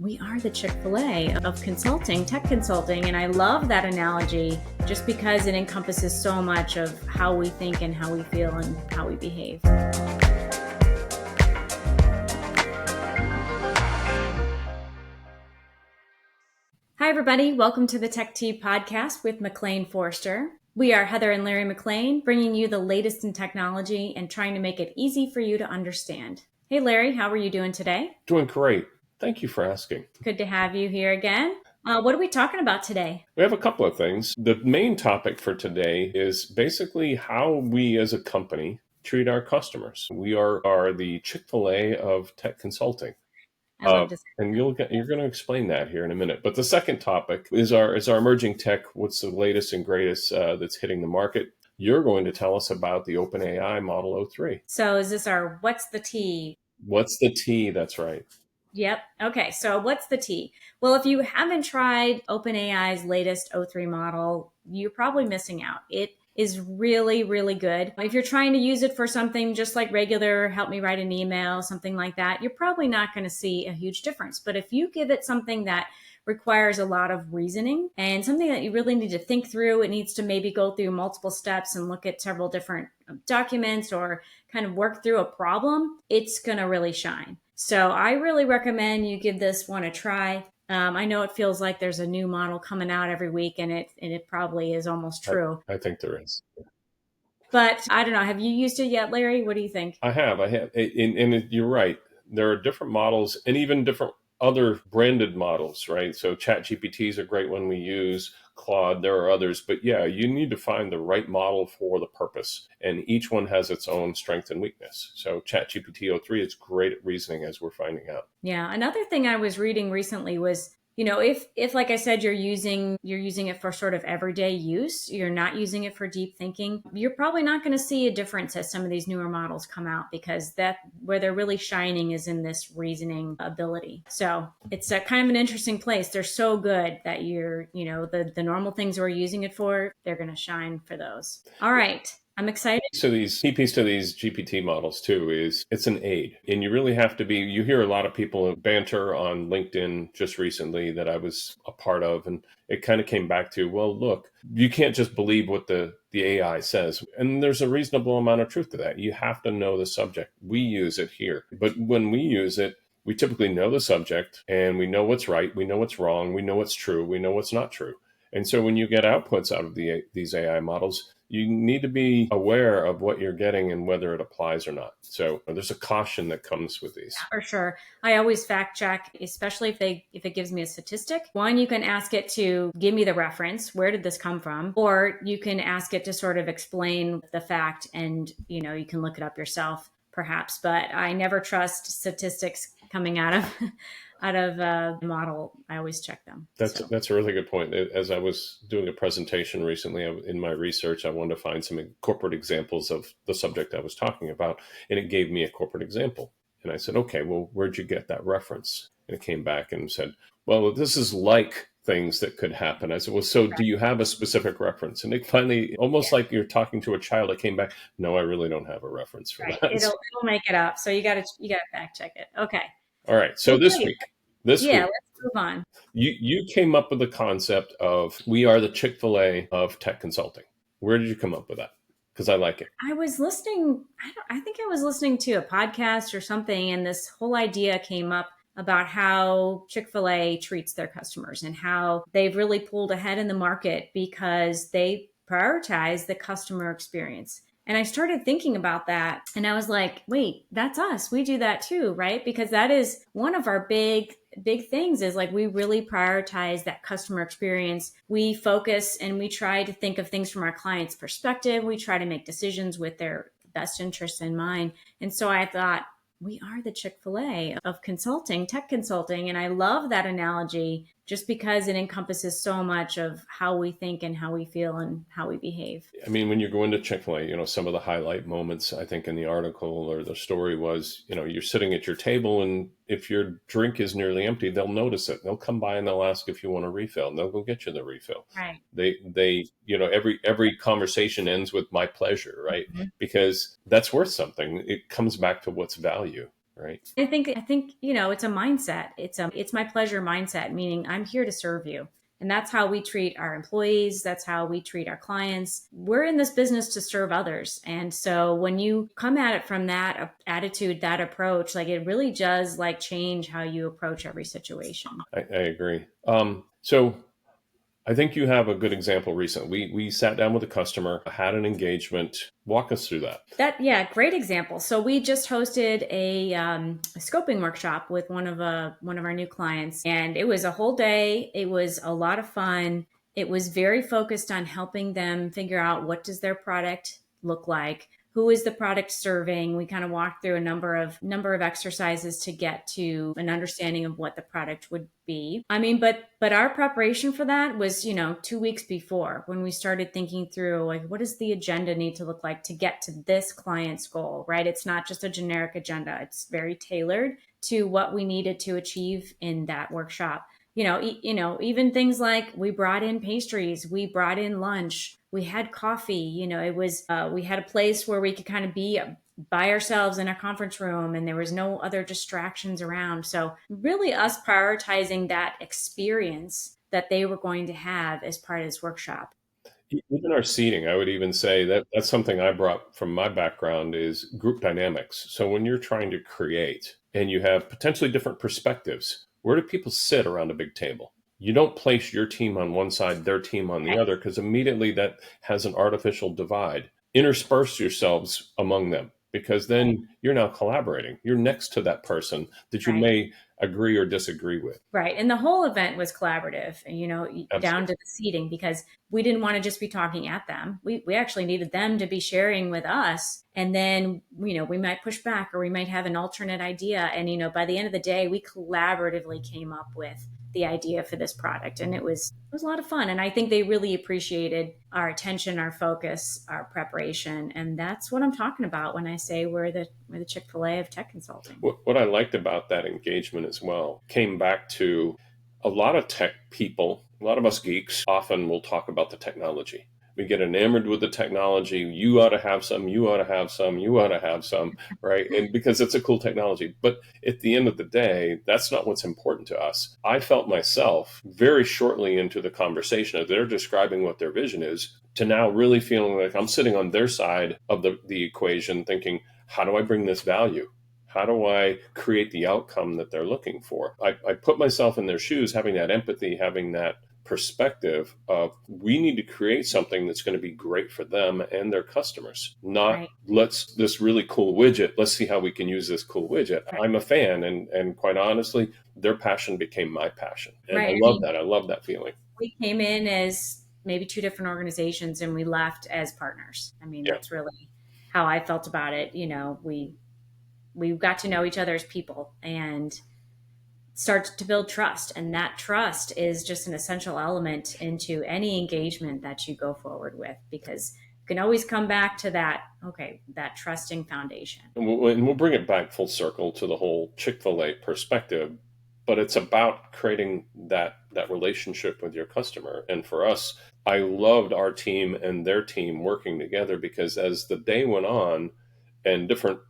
We are the Chick-fil-A of consulting, tech consulting. And I love that analogy just because it encompasses so much of how we think and how we feel and how we behave. Hi, everybody. Welcome to the Tech Tea podcast with McLean Forster. We are Heather and Larry McLean, bringing you the latest in technology and trying to make it easy for you to understand. Hey, Larry, how are you doing today? Doing great. Thank you for asking. Good to have you here again. What are we talking about today? We have a couple of things. The main topic for today is basically how we as a company treat our customers. We are the Chick-fil-A of tech consulting. I love this. And you're going to explain that here in a minute. But the second topic is our emerging tech. What's the latest and greatest that's hitting the market? You're going to tell us about the OpenAI Model 03. So is this our what's the tea? What's the tea? That's right. Yep. Okay. So what's the tea? Well, if you haven't tried OpenAI's latest O3 model, you're probably missing out. It is really, really good. If you're trying to use it for something just like regular, help me write an email, something like that, you're probably not going to see a huge difference. But if you give it something that requires a lot of reasoning and something that you really need to think through, it needs to maybe go through multiple steps and look at several different documents or kind of work through a problem, it's going to really shine. So I really recommend you give this one a try. I know it feels like there's a new model coming out every week, and it probably is almost true. I think there is. But I don't know. Have you used it yet, Larry? What do you think? I have. And you're right. There are different models and even different other branded models, right? So ChatGPT is a great one we use. Claude, there are others. But yeah, you need to find the right model for the purpose. And each one has its own strength and weakness. So ChatGPT 03 is great at reasoning, as we're finding out. Yeah. Another thing I was reading recently was, if like I said, you're using it for sort of everyday use, you're not using it for deep thinking, you're probably not going to see a difference as some of these newer models come out, because that where they're really shining is in this reasoning ability. So it's a kind of an interesting place. They're so good that the normal things we're using it for, they're going to shine for those. All right. I'm excited. So these key piece to these GPT models too is it's an aid. And you really have to you hear a lot of people banter on LinkedIn just recently that I was a part of. And it kind of came back to, well, look, you can't just believe what the AI says. And there's a reasonable amount of truth to that. You have to know the subject. We use it here. But when we use it, we typically know the subject and we know what's right. We know what's wrong. We know what's true. We know what's not true. And so when you get outputs out of these AI models, you need to be aware of what you're getting and whether it applies or not. So there's a caution that comes with these. For sure. I always fact check, especially if it gives me a statistic. One, you can ask it to give me the reference. Where did this come from? Or you can ask it to sort of explain the fact, and you can look it up yourself perhaps. But I never trust statistics coming out of the model. I always check them. That's a really good point. As I was doing a presentation recently in my research, I wanted to find some corporate examples of the subject I was talking about, and it gave me a corporate example. And I said, okay, well, where'd you get that reference? And it came back and said, well, this is like things that could happen. I said, well, so do you have a specific reference? And it finally, almost like you're talking to a child, it came back, no, I really don't have a reference for that. It'll make it up. So you got to fact check it. Okay. All right. So this week, let's move on. You came up with the concept of we are the Chick-fil-A of tech consulting. Where did you come up with that? Because I like it. I was listening. I think I was listening to a podcast or something, and this whole idea came up about how Chick-fil-A treats their customers and how they've really pulled ahead in the market because they prioritize the customer experience. And I started thinking about that, and I was like, wait, that's us. We do that too, right? Because that is one of our big things, is like we really prioritize that customer experience. We focus and we try to think of things from our client's perspective. We try to make decisions with their best interests in mind. And so I thought, we are the Chick-fil-A of consulting, tech consulting. And I love that analogy just because it encompasses so much of how we think and how we feel and how we behave. I mean, when you're going to Chick-fil-A, some of the highlight moments, I think in the article or the story was, you're sitting at your table, and if your drink is nearly empty, they'll notice it. They'll come by and they'll ask if you want a refill, and they'll go get you the refill. Right. They every conversation ends with my pleasure, right? Mm-hmm. Because that's worth something. It comes back to what's value. right? I think, it's a mindset. It's my pleasure mindset, meaning I'm here to serve you. And that's how we treat our employees. That's how we treat our clients. We're in this business to serve others. And so when you come at it from that attitude, that approach, like it really does like change how you approach every situation. I agree. So I think you have a good example recent. We sat down with a customer, had an engagement. Walk us through that. Yeah, great example. So we just hosted a scoping workshop with one of our new clients, and it was a whole day. It was a lot of fun. It was very focused on helping them figure out what does their product look like, who is the product serving. We kind of walked through a number of exercises to get to an understanding of what the product would be. I mean, but our preparation for that was, 2 weeks before, when we started thinking through like what does the agenda need to look like to get to this client's goal, right? It's not just a generic agenda. It's very tailored to what we needed to achieve in that workshop. Even things like we brought in pastries, we brought in lunch, we had coffee. It was we had a place where we could kind of be by ourselves in a conference room, and there was no other distractions around. So really us prioritizing that experience that they were going to have as part of this workshop. Even our seating, I would even say that that's something I brought from my background is group dynamics. So when you're trying to create and you have potentially different perspectives, where do people sit around a big table? You don't place your team on one side, their team on the other, because immediately that has an artificial divide. Intersperse yourselves among them, because then you're now collaborating. You're next to that person that you Right. may agree or disagree with. Right. And the whole event was collaborative, down Absolutely. to the seating, because we didn't want to just be talking at them. We actually needed them to be sharing with us. And then, we might push back or we might have an alternate idea. And, by the end of the day, we collaboratively came up with the idea for this product. And it was a lot of fun. And I think they really appreciated our attention, our focus, our preparation. And that's what I'm talking about when I say we're the Chick-fil-A of tech consulting. What I liked about that engagement as well came back to a lot of tech people, a lot of us geeks often will talk about the technology. We get enamored with the technology. You ought to have some, you ought to have some, you ought to have some, right? And because it's a cool technology. But at the end of the day, that's not what's important to us. I felt myself very shortly into the conversation as they're describing what their vision is to now really feeling like I'm sitting on their side of the equation thinking, how do I bring this value? How do I create the outcome that they're looking for? I put myself in their shoes, having that empathy, having that perspective of we need to create something that's going to be great for them and their customers, not Right. let's this really cool widget, let's see how we can use this cool widget. Right. I'm a fan, and quite honestly, their passion became my passion, and Right. I I love mean, that. I love that feeling. we came in as maybe two different organizations and we left as partners. I mean, Yeah. that's really how I felt about it. We got to know each other as people and start to build trust. And that trust is just an essential element into any engagement that you go forward with, because you can always come back to that, okay, that trusting foundation. And we'll bring it back full circle to the whole Chick-fil-A perspective, but it's about creating that relationship with your customer. And for us, I loved our team and their team working together because as the day went on and different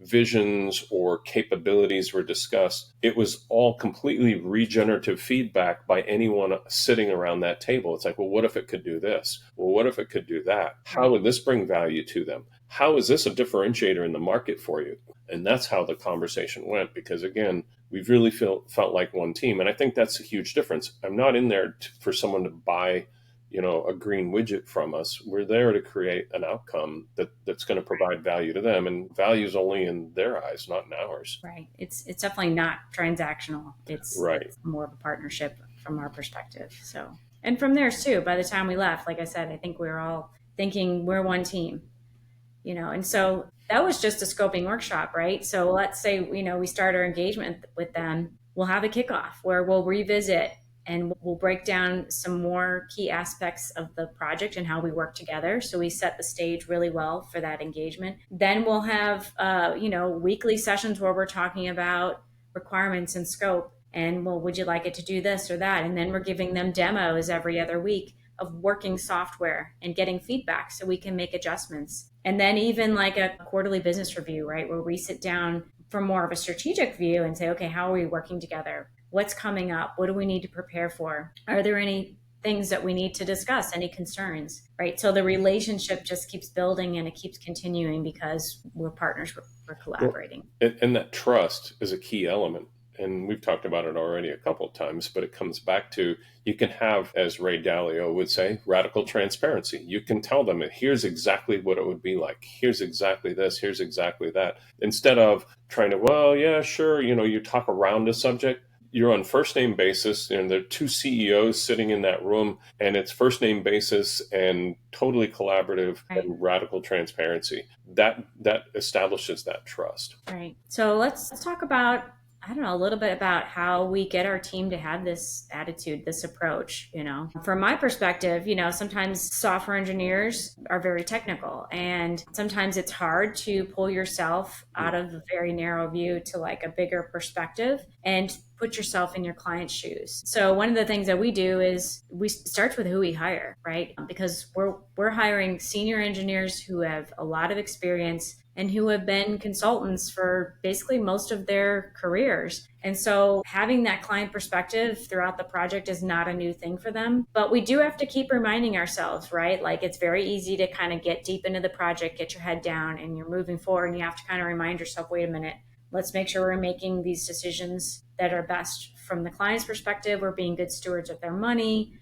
visions or capabilities were discussed, it was all completely regenerative feedback by anyone sitting around that table. It's like, well, what if it could do this? Well, what if it could do that? How Right. would this bring value to them? How is this a differentiator in the market for you? And that's how the conversation went because, again, we've really felt like one team. And I think that's a huge difference. I'm not in there for someone to buy a green widget from us. We're there to create an outcome that's going to provide value to them, and value is only in their eyes, not in ours. Right. It's definitely not transactional. Right. It's more of a partnership from our perspective. So, and from theirs too. By the time we left, like I said, I think we were all thinking we're one team. And so that was just a scoping workshop, right? So let's say, we start our engagement with them. We'll have a kickoff where we'll revisit and we'll break down some more key aspects of the project and how we work together. So we set the stage really well for that engagement. Then we'll have, weekly sessions where we're talking about requirements and scope. And well, would you like it to do this or that? And then we're giving them demos every other week of working software and getting feedback so we can make adjustments. And then even like a quarterly business review, right, where we sit down from more of a strategic view and say, okay, how are we working together? What's coming up? What do we need to prepare for? Are there any things that we need to discuss, any concerns, right? So the relationship just keeps building and it keeps continuing because we're partners, we're Well, collaborating. and that trust is a key element. And we've talked about it already a couple of times, but it comes back to you can have, as Ray Dalio would say, radical transparency. You can tell them that here's exactly what it would be like. Here's exactly this. Here's exactly that. Instead of trying to, well, yeah, sure, you talk around a subject. You're on first name basis, and there are two CEOs sitting in that room, and it's first name basis and totally collaborative Right. and radical transparency. That establishes that trust. Right. So let's talk about, I don't know, a little bit about how we get our team to have this attitude, this approach. From my perspective, sometimes software engineers are very technical, and sometimes it's hard to pull yourself out of a very narrow view to like a bigger perspective and put yourself in your client's shoes. So one of the things that we do is we start with who we hire, right? Because we're hiring senior engineers who have a lot of experience and who have been consultants for basically most of their careers. And so having that client perspective throughout the project is not a new thing for them. But we do have to keep reminding ourselves, right? Like it's very easy to kind of get deep into the project, get your head down, and you're moving forward. And you have to kind of remind yourself, wait a minute, let's make sure we're making these decisions that are best from the client's perspective. We're being good stewards of their money.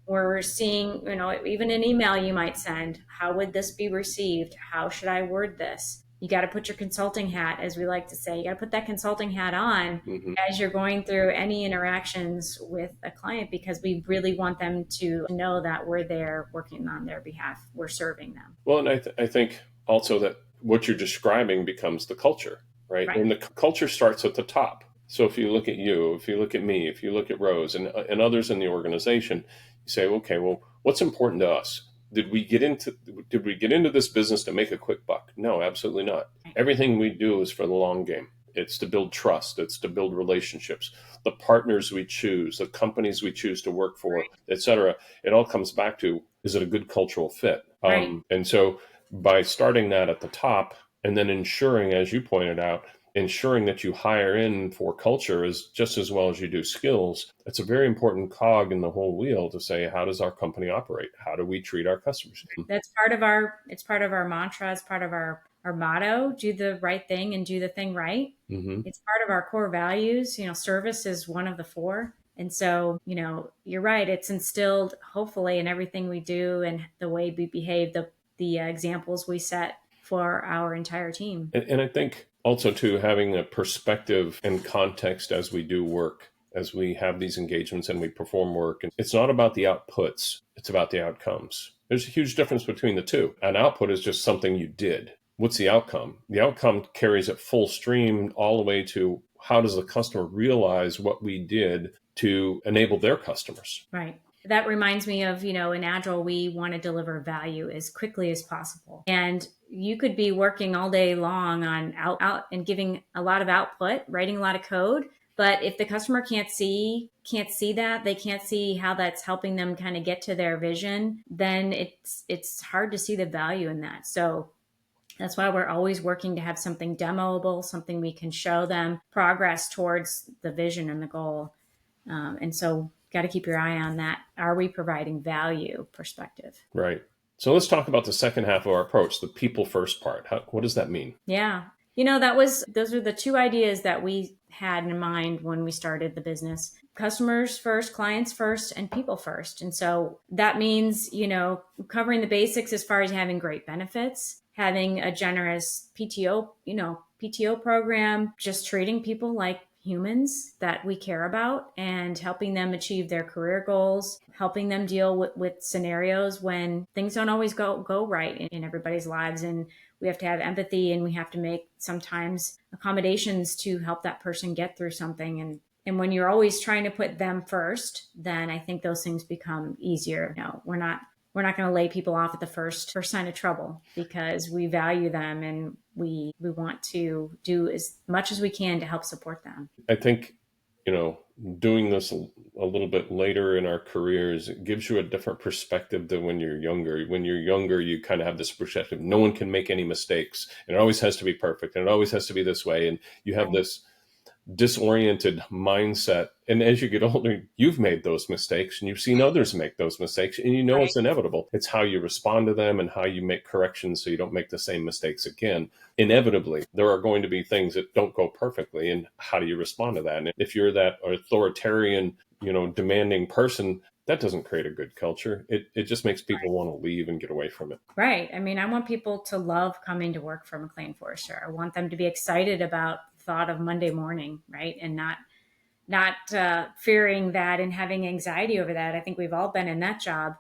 We're seeing, even an email you might send, how would this be received? How should I word this? You got to put your consulting hat, as we like to say. You got to put that consulting hat on as you're going through any interactions with a client, because we really want them to know that we're there working on their behalf. We're serving them. Well, and I think also that what you're describing becomes the culture, right? Right. And the culture starts at the top. So if you look at you, if you look at me, if you look at Rose and others in the organization, you say, okay, well, what's important to us? Did we get into this business to make a quick buck? No, absolutely not. Right. Everything we do is for the long game. It's to build trust. It's to build relationships. The partners we choose, the companies we choose to work for, et cetera. It all comes back to, is it a good cultural fit? Right. And so by starting that at the top and then ensuring, as you pointed out, ensuring that you hire in for culture is just as well as you do skills. It's a very important cog in the whole wheel to say, how does our company operate? How do we treat our customers? It's part of our mantra. It's part of our motto: do the right thing and do the thing right. Mm-hmm. It's part of our core values. Service is one of the four. And so, you're right. It's instilled hopefully in everything we do and the way we behave, the examples we set for our entire team. And I think also too, having a perspective and context as we do work, as we have these engagements and we perform work. And it's not about the outputs, it's about the outcomes. There's a huge difference between the two. An output is just something you did. What's the outcome? The outcome carries it full stream all the way to how does the customer realize what we did to enable their customers? Right. That reminds me of, in Agile, we want to deliver value as quickly as possible. And you could be working all day long on out and giving a lot of output, writing a lot of code. But if the customer can't see that, they can't see how that's helping them kind of get to their vision, then it's hard to see the value in that. So that's why we're always working to have something demoable, something we can show them progress towards the vision and the goal. And so got to keep your eye on that. Are we providing value perspective? Right. So let's talk about the second half of our approach, the people first part. What does that mean? Yeah. Those are the two ideas that we had in mind when we started the business: customers first, clients first, and people first. And so that means, covering the basics as far as having great benefits, having a generous PTO program, just treating people like humans that we care about and helping them achieve their career goals, helping them deal with scenarios when things don't always go right in everybody's lives. And we have to have empathy and we have to make sometimes accommodations to help that person get through something. And when you're always trying to put them first, then I think those things become easier. We're not going to lay people off at the first sign of trouble, because we value them and we want to do as much as we can to help support them. I think, doing this a a little bit later in our careers, it gives you a different perspective than when you're younger. When you're younger, you kind of have this perspective, no one can make any mistakes. And it always has to be perfect. And it always has to be this way. And you have Right. this disoriented mindset. And as you get older, you've made those mistakes and you've seen others make those mistakes, and you know Right. it's inevitable. It's how you respond to them and how you make corrections so you don't make the same mistakes again. Inevitably, there are going to be things that don't go perfectly, and how do you respond to that? And if you're that authoritarian, demanding person, that doesn't create a good culture. It just makes people want to leave and get away from it. Right. I mean, I want people to love coming to work for McLean Forrester. I want them to be excited about the thought of Monday morning, right? And not fearing that and having anxiety over that. I think we've all been in that job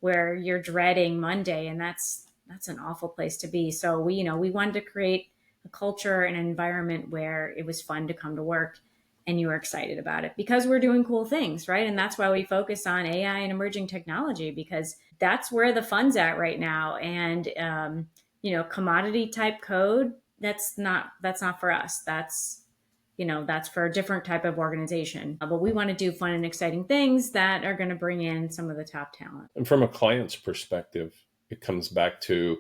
where you're dreading Monday, and that's an awful place to be. So we wanted to create a culture and an environment where it was fun to come to work and you were excited about it because we're doing cool things, right? And that's why we focus on AI and emerging technology, because that's where the fun's at right now. And commodity type code, that's not for us. That's for a different type of organization. But we want to do fun and exciting things that are going to bring in some of the top talent. And from a client's perspective, it comes back to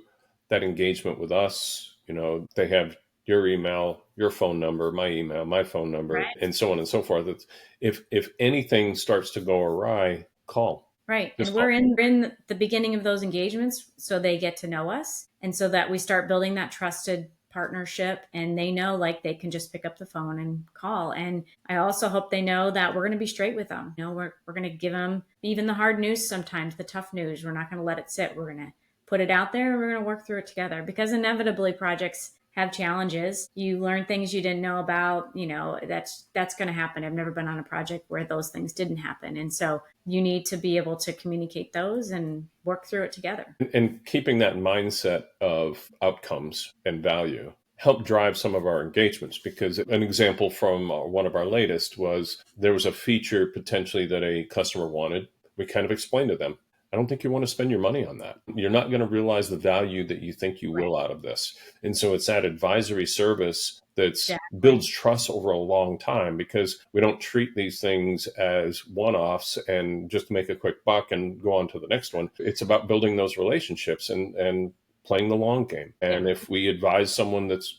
that engagement with us. They have your email, your phone number, my email, my phone number, Right. and so on and so forth. If anything starts to go awry, call. Right. And Just we're call. in the beginning of those engagements so they get to know us, and so that we start building that trusted partnership, and they know like they can just pick up the phone and call. And I also hope they know that we're going to be straight with them. We're going to give them even the hard news, sometimes the tough news. We're not going to let it sit. We're going to put it out there and we're going to work through it together, because inevitably projects have challenges. You learn things you didn't know about. That's going to happen. I've never been on a project where those things didn't happen. And so you need to be able to communicate those and work through it together. And keeping that mindset of outcomes and value help drive some of our engagements, because an example from one of our latest was there was a feature potentially that a customer wanted. We kind of explained to them, I don't think you want to spend your money on that. You're not going to realize the value that you think you Right. will out of this. And so it's that advisory service that builds Exactly. trust over a long time, because we don't treat these things as one-offs and just make a quick buck and go on to the next one. It's about building those relationships and playing the long game. Yeah. And if we advise someone that's,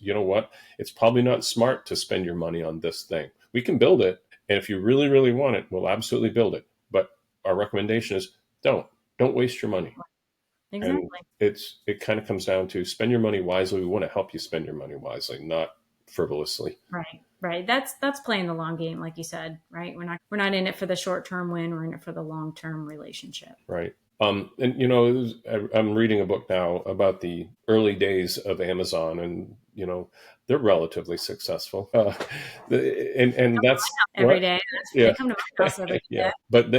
it's probably not smart to spend your money on this thing. We can build it. And if you really, really want it, we'll absolutely build it. But our recommendation is don't waste your money. And Exactly. it kind of comes down to spend your money wisely. We want to help you spend your money wisely, not frivolously. Right. Right. That's playing the long game, like you said, right? We're not in it for the short-term win. We're in it for the long-term relationship. Right. And I'm reading a book now about the early days of Amazon, and they're relatively successful. And that's Every what, day. They yeah, come to my house every yeah. day. But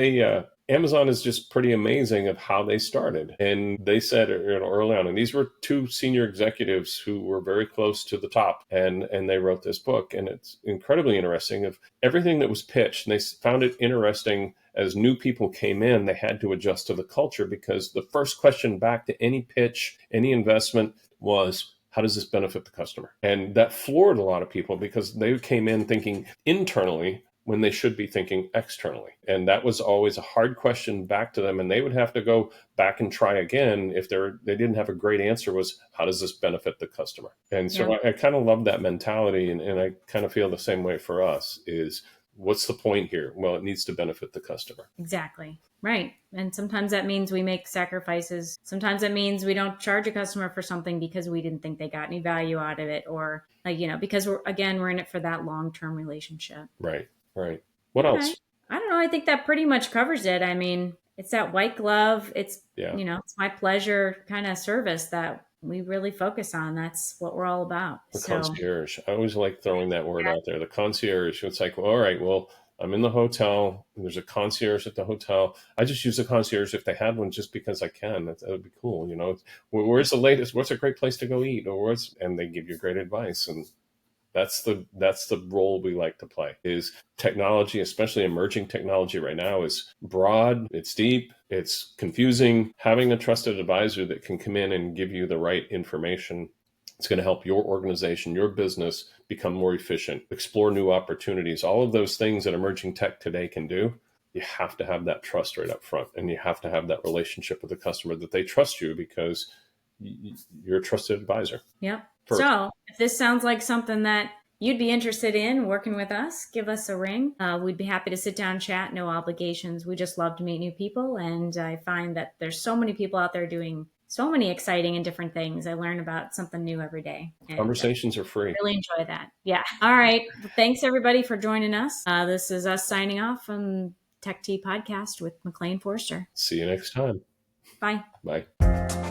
Amazon is just pretty amazing of how they started. And they said, early on, and these were two senior executives who were very close to the top, and they wrote this book, and it's incredibly interesting of everything that was pitched. And they found it interesting. As new people came in, they had to adjust to the culture, because the first question back to any pitch, any investment was, how does this benefit the customer? And that floored a lot of people, because they came in thinking internally when they should be thinking externally. And that was always a hard question back to them. And they would have to go back and try again if they didn't have a great answer, was, how does this benefit the customer? And so Yeah. I kind of love that mentality. And I kind of feel the same way for us is, what's the point here? Well, it needs to benefit the customer. Exactly. Right. And sometimes that means we make sacrifices. Sometimes that means we don't charge a customer for something because we didn't think they got any value out of it, or because we're in it for that long-term relationship. Right. Right. What All right. else? I don't know. I think that pretty much covers it. I mean, it's that white glove. Yeah. It's my pleasure kind of service that we really focus on. That's what we're all about. The So, concierge. I always like throwing that word out there. The concierge. It's like, well, all right, well, I'm in the hotel, and there's a concierge at the hotel. I just use the concierge if they had one, just because I can. That would be cool. Where's the latest? What's a great place to go eat? And they give you great advice. And that's the role we like to play. Is technology, especially emerging technology right now, is broad, it's deep, it's confusing. Having a trusted advisor that can come in and give you the right information, it's going to help your organization, your business become more efficient, explore new opportunities. All of those things that emerging tech today can do, you have to have that trust right up front, and you have to have that relationship with the customer that they trust you because you're a trusted advisor. Yep. First. So if this sounds like something that you'd be interested in working with us, give us a ring. We'd be happy to sit down and chat, no obligations. We just love to meet new people. And I find that there's so many people out there doing so many exciting and different things. I learn about something new every day. And Conversations are free. really enjoy that. Yeah. All right. Well, thanks everybody for joining us. This is us signing off from Tech Tea Podcast with McLean Forster. See you next time. Bye. Bye.